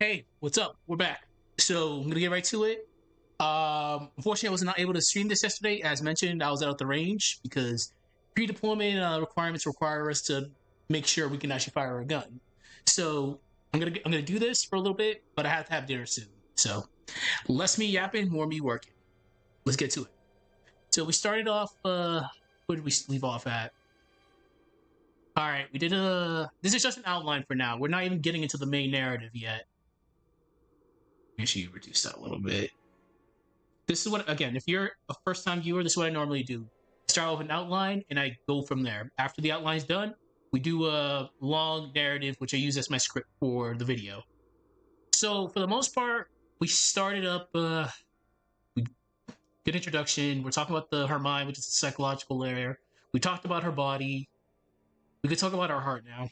Hey, what's up? We're back. So I'm gonna get right to it. Unfortunately, I was not able to stream this yesterday. As mentioned, I was out of the range because pre-deployment requirements require us to make sure we can actually fire a gun. So I'm gonna do this for a little bit, but I have to have dinner soon. So less me yapping, more me working. Let's get to it. So we started off. Where did we leave off at? All right, we did a. This is just an outline for now. We're not even getting into the main narrative yet. Make sure you reduce that a little bit. This is what, again, if you're a first time viewer, this is what I normally do. Start off with an outline and I go from there. After the outline's done, we do a long narrative, which I use as my script for the video. So for the most part, we started up good introduction. We're talking about her mind, which is the psychological layer. We talked about her body. We could talk about our heart now.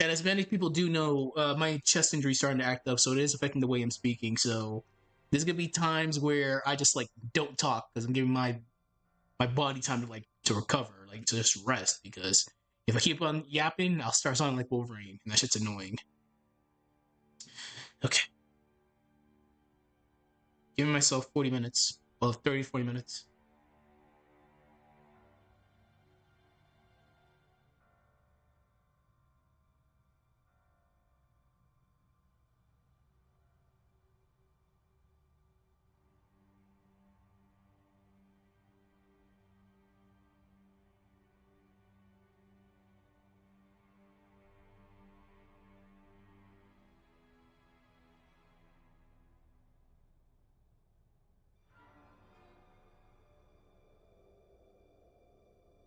And as many people do know, my chest injury is starting to act up, so it is affecting the way I'm speaking. So there's gonna be times where I just like don't talk because I'm giving my body time to to recover, like to just rest. Because if I keep on yapping, I'll start sounding like Wolverine, and that shit's annoying. Okay, giving myself 40 minutes, well, 30, 40 minutes.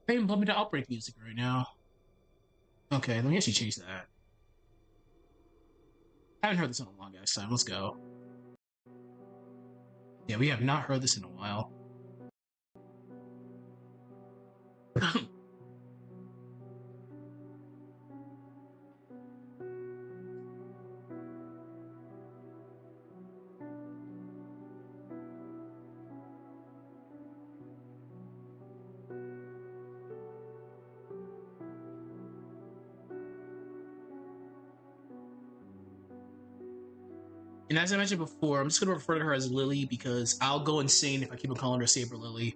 I even bumping to outbreak music right now. Okay, let me actually change that. I haven't heard this in a long ass time. Let's go. Yeah, we have not heard this in a while. And as I mentioned before, I'm just gonna refer to her as Lily because I'll go insane if I keep on calling her Saber Lily.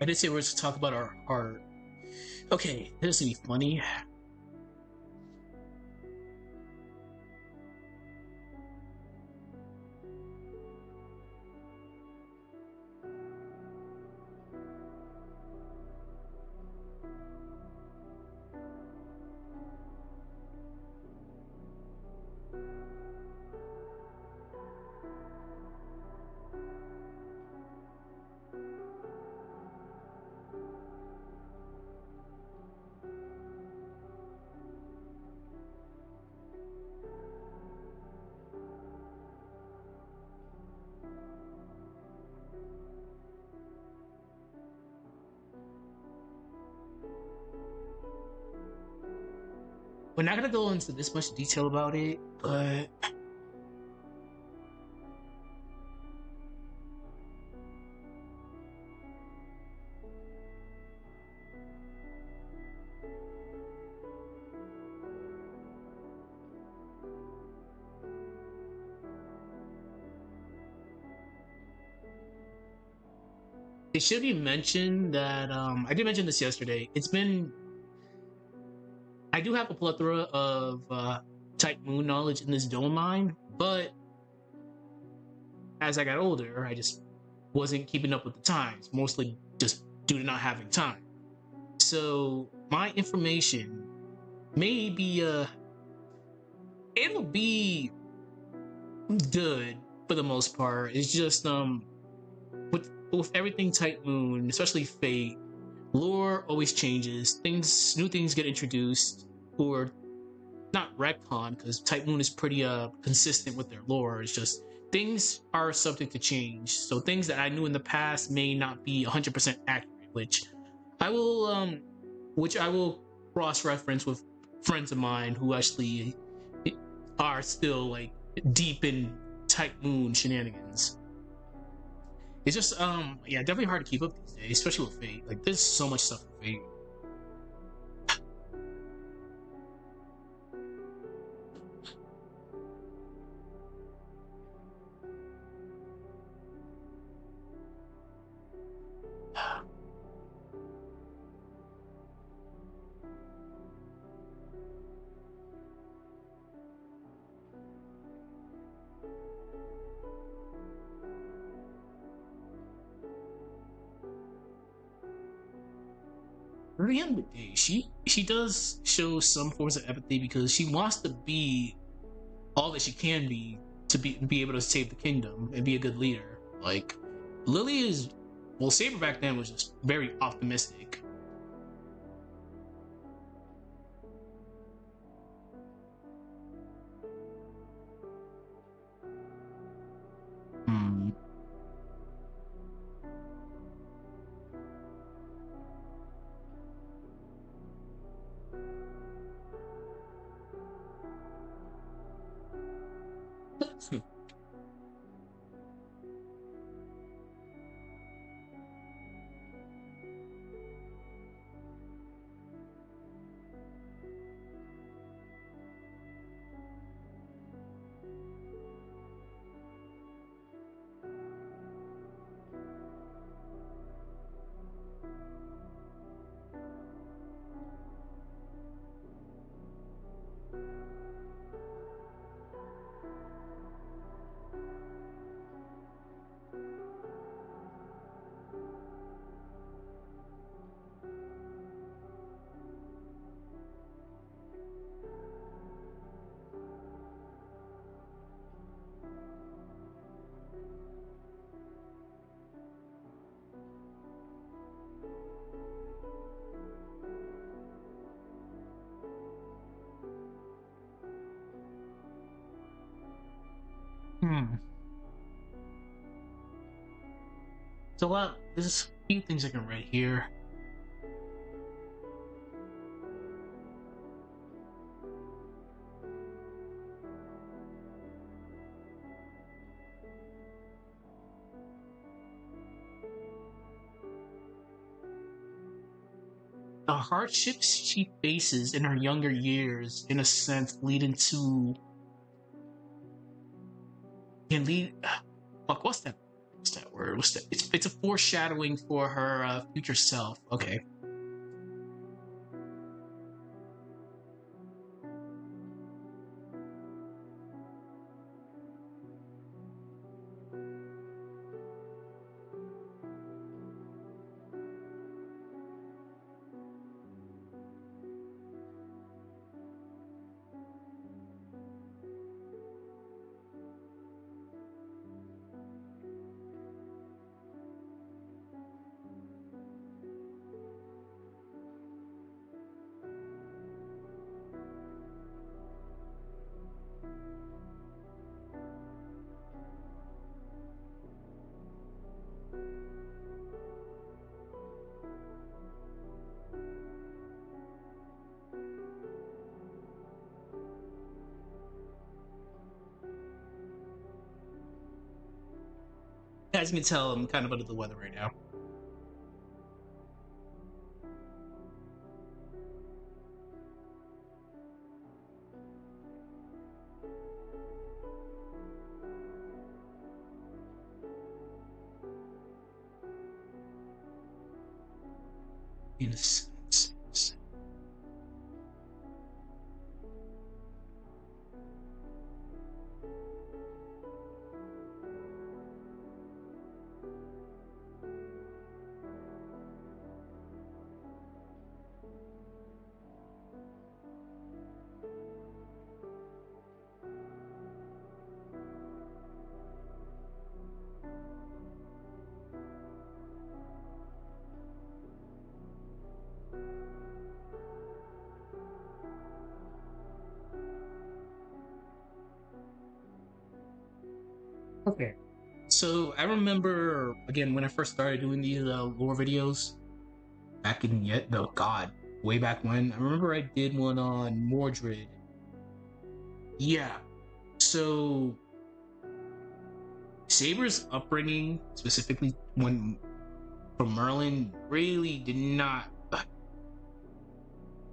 I did say we were to talk about our heart. Okay, this is gonna be funny. we're not gonna go into this much detail about it, but it should be mentioned that I did mention this yesterday. I do have a plethora of type moon knowledge in this dome mine, but as I got older, I just wasn't keeping up with the times, mostly just due to not having time. So my information may be it'll be good for the most part. It's just with everything type moon, especially fate, lore always changes. New things get introduced, or not retcon, because type moon is pretty consistent with their lore. It's just things are subject to change. So things that I knew in the past may not be 100% accurate, I will which I will cross reference with friends of mine who actually are still like deep in type moon shenanigans. It's just yeah, definitely hard to keep up these days, especially with Fate. Like there's so much stuff with Fate. At the end of the day, she does show some forms of empathy because she wants to be all that she can be to be able to save the kingdom and be a good leader. Like Lily is, well, Saber back then was just very optimistic. Hmm. Hmm. So there's a few things I can write here. The hardships she faces in her younger years, in a sense, can lead. Fuck, what's that? What's that word? What's that? It's a foreshadowing for her future self. Okay. As you can tell, I'm kind of under the weather right now. Innocence. Okay. So I remember again when I first started doing these lore videos back in yet no god way back when. I remember I did one on Mordred. Yeah. So Saber's upbringing, specifically when from Merlin, really did not.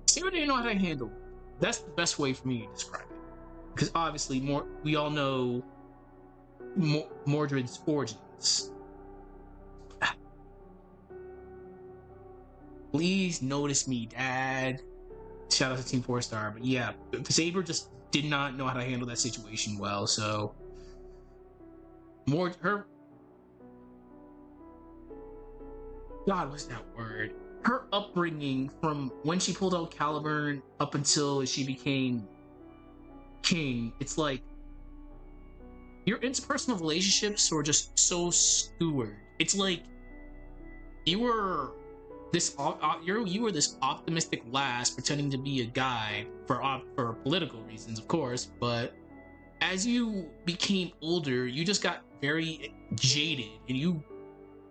Saber didn't know how to handle. That's the best way for me to describe it. Because obviously, more we all know Mordred's origins. Please notice me, Dad. Shout out to Team 4 Star. But yeah, Saber just did not know how to handle that situation well. So, her. God, what's that word? Her upbringing from when she pulled out Caliburn up until she became king, it's like your interpersonal relationships were just so skewered. It's like you were you were this optimistic lass pretending to be a guy for political reasons, of course. But as you became older, you just got very jaded, and you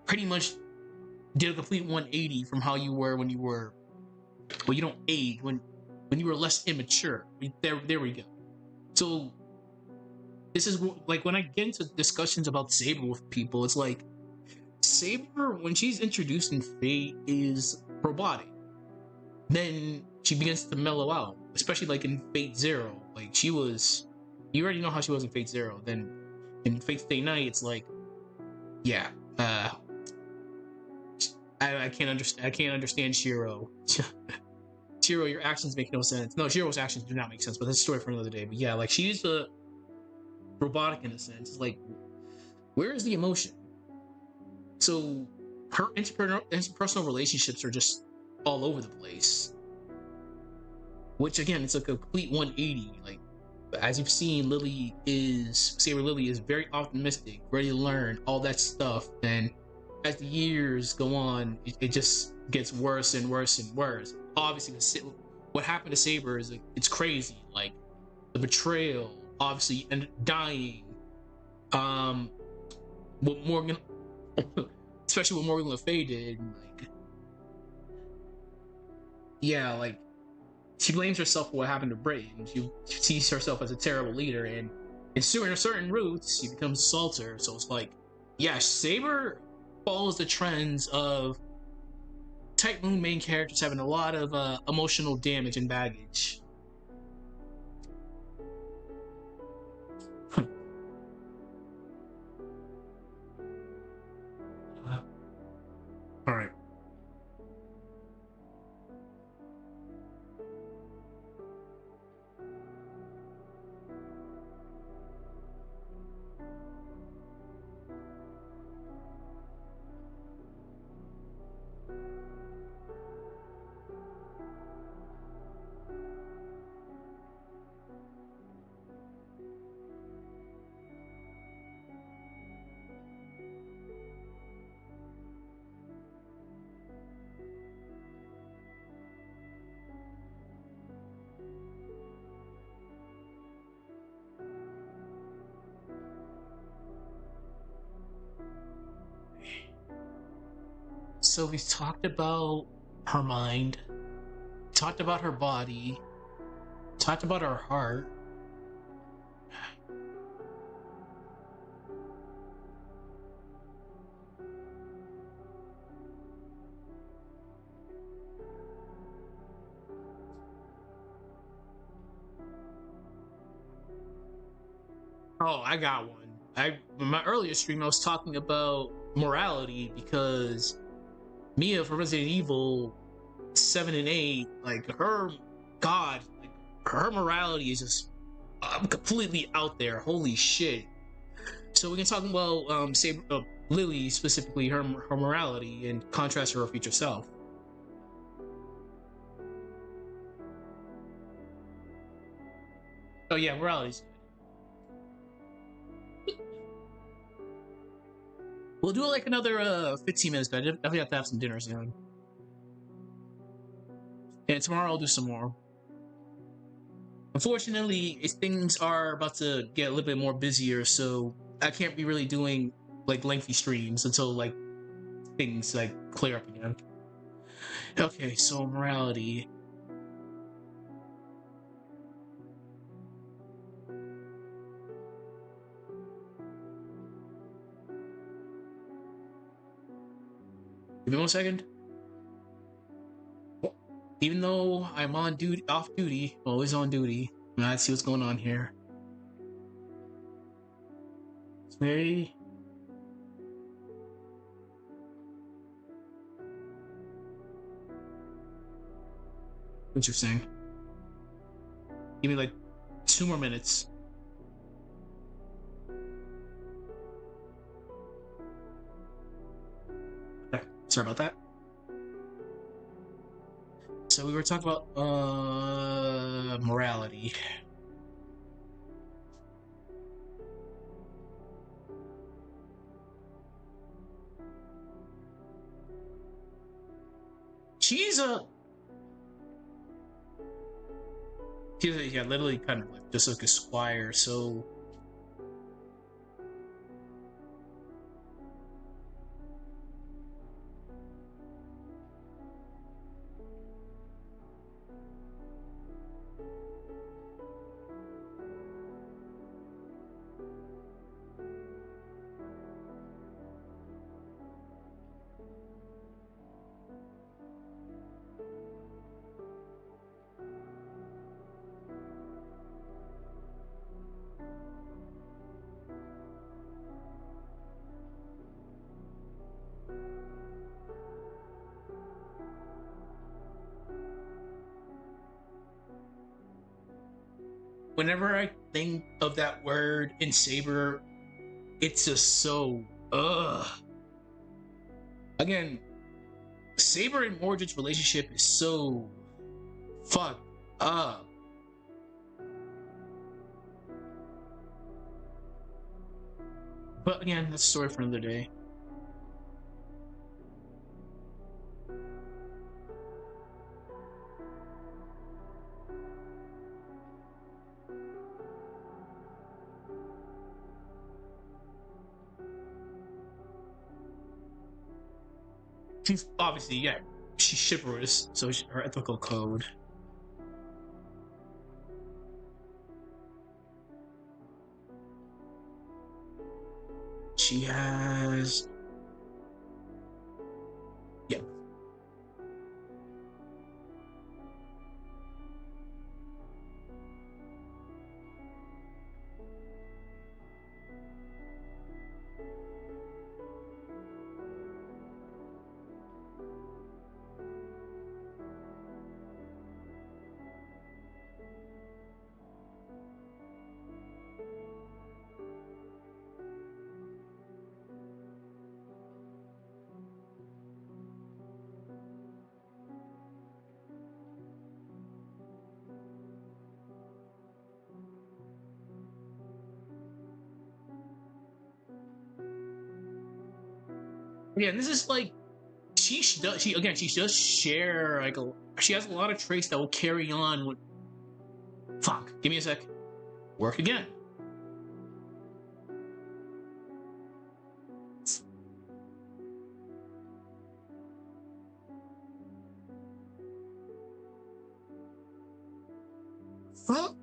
pretty much did a complete 180 from how you were when you were. Well, you don't age when you were less immature. There we go. So this is like when I get into discussions about Saber with people, it's like Saber, when she's introduced in Fate, is robotic. Then she begins to mellow out, especially like in Fate Zero. Like she was, you already know how she was in Fate Zero. Then in Fate Stay Night, it's like, yeah, I can't understand. I can't understand Shiro. Shiro, your actions make no sense. No, Shiro's actions do not make sense. But that's a story for another day. But yeah, like she's robotic in a sense. It's like, where is the emotion? So her interpersonal relationships are just all over the place. Which again, it's a complete 180. Like as you've seen, Saber Lily is very optimistic, ready to learn all that stuff. And as the years go on, it just gets worse and worse and worse. Obviously, what happened to Saber is it's crazy. Like the betrayal, obviously, and dying. What Morgan, especially what Morgan Le Fay did, like, yeah, like she blames herself for what happened to Britain. She sees herself as a terrible leader, and in certain routes, she becomes Salter. So it's like, yeah, Saber follows the trends of Type Moon main characters having a lot of emotional damage and baggage. All right. So we talked about her mind, talked about her body, talked about her heart. Oh, I got one. In my earlier stream I was talking about morality because Mia from Resident Evil 7 and 8, like her god, like her morality is just completely out there. Holy shit. So we can talk about Saber, Lily specifically, her morality in contrast to her future self. Oh yeah, morality's good. We'll do like another 15 minutes, but I definitely have to have some dinner soon. And tomorrow I'll do some more. Unfortunately, things are about to get a little bit more busier, so I can't be really doing like lengthy streams until like things like clear up again. Okay, so morality. Give me 1 second. Even though I'm on duty, off duty, always on duty. Let's see what's going on here. It's very interesting. Give me like 2 more minutes. Okay, sorry about that. So we were talking about morality. She's a yeah, literally kind of like just like a squire. So whenever I think of that word in Saber, it's just so ugh. Again, Saber and Mordred's relationship is so fucked up. But again, that's a story for another day. She's obviously, yeah, she's chivalrous, so her ethical code. She has, yeah. Yeah, this is like she does share like she has a lot of traits that will carry on with. Fuck, give me a sec. Work again. Fuck.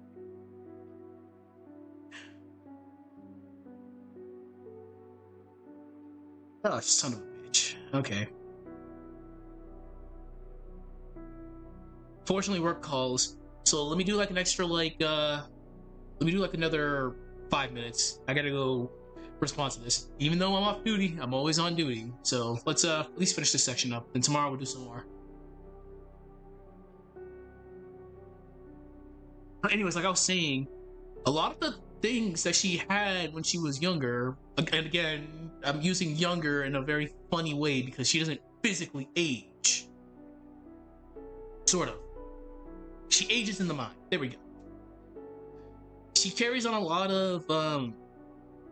Oh, son of a bitch. Okay. Fortunately, work calls. So let me do like an extra like let me do like another 5 minutes. I gotta go respond to this. Even though I'm off duty, I'm always on duty. So let's at least finish this section up. And tomorrow we'll do some more. But anyways, like I was saying, a lot of the things that she had when she was younger, and again, I'm using younger in a very funny way because she doesn't physically age. Sort of. She ages in the mind. There we go. She carries on a lot of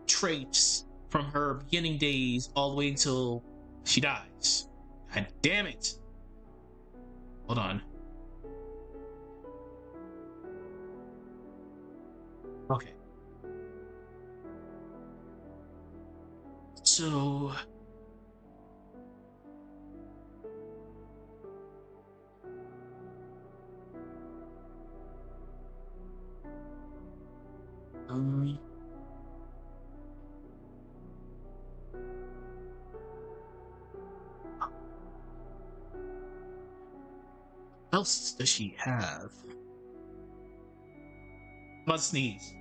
traits from her beginning days all the way until she dies. God damn it. Hold on. Okay. So um what else does she have? I'm about to sneeze.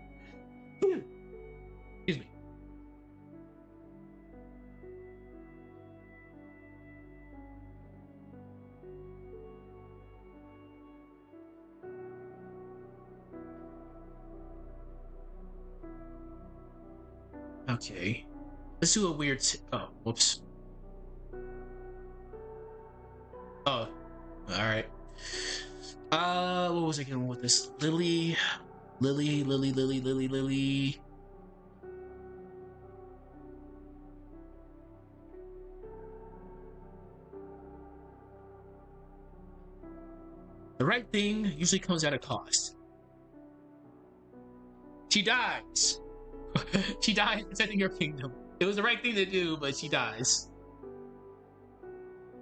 Excuse me. Okay. Let's do a weird oh, whoops. Oh, alright. What was I going with this? Lily. The right thing usually comes at a cost. She dies. She dies protecting her kingdom. It was the right thing to do, but she dies.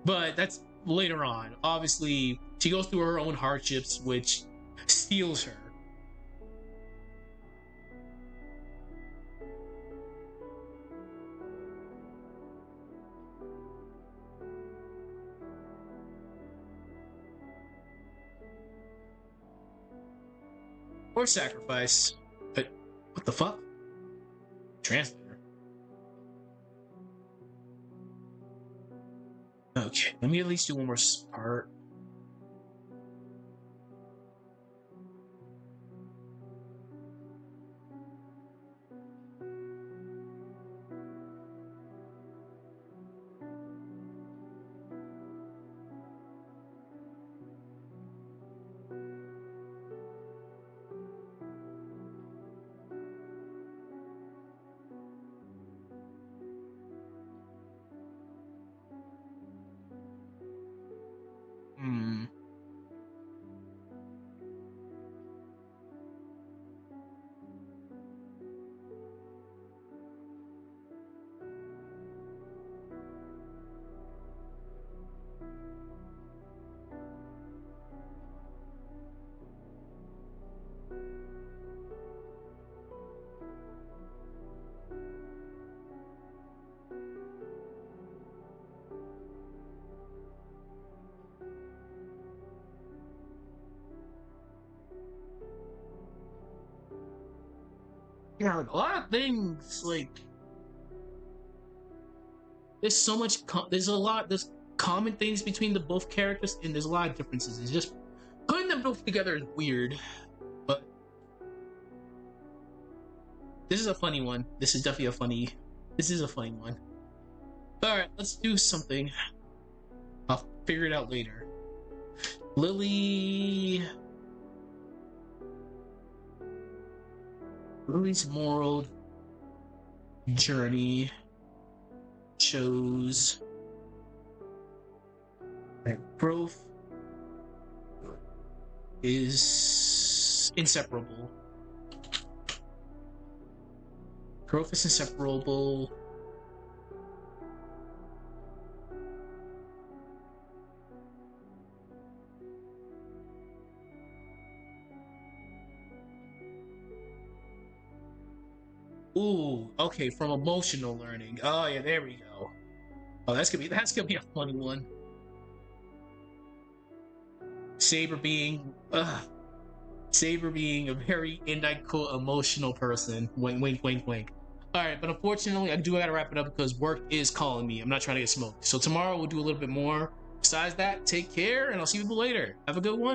But that's later on. Obviously, she goes through her own hardships, which steals her. Or sacrifice. But what the fuck? Translator. Okay, let me at least do one more part. Hmm. Yeah, like a lot of things. Like there's so much. There's common things between the both characters, and there's a lot of differences. It's just putting them both together is weird. But this is a funny one. This is definitely a funny. This is a funny one. All right, let's do something. I'll figure it out later. Lily's moral journey shows that growth is inseparable. Growth is inseparable. Ooh, okay, from emotional learning. Oh yeah, there we go. Oh, that's gonna be a funny one. Saber being Saber being a very emotional person. Wink, wink, wink, wink. All right, but unfortunately, I do gotta wrap it up because work is calling me. I'm not trying to get smoked. So tomorrow we'll do a little bit more. Besides that, take care, and I'll see you later. Have a good one.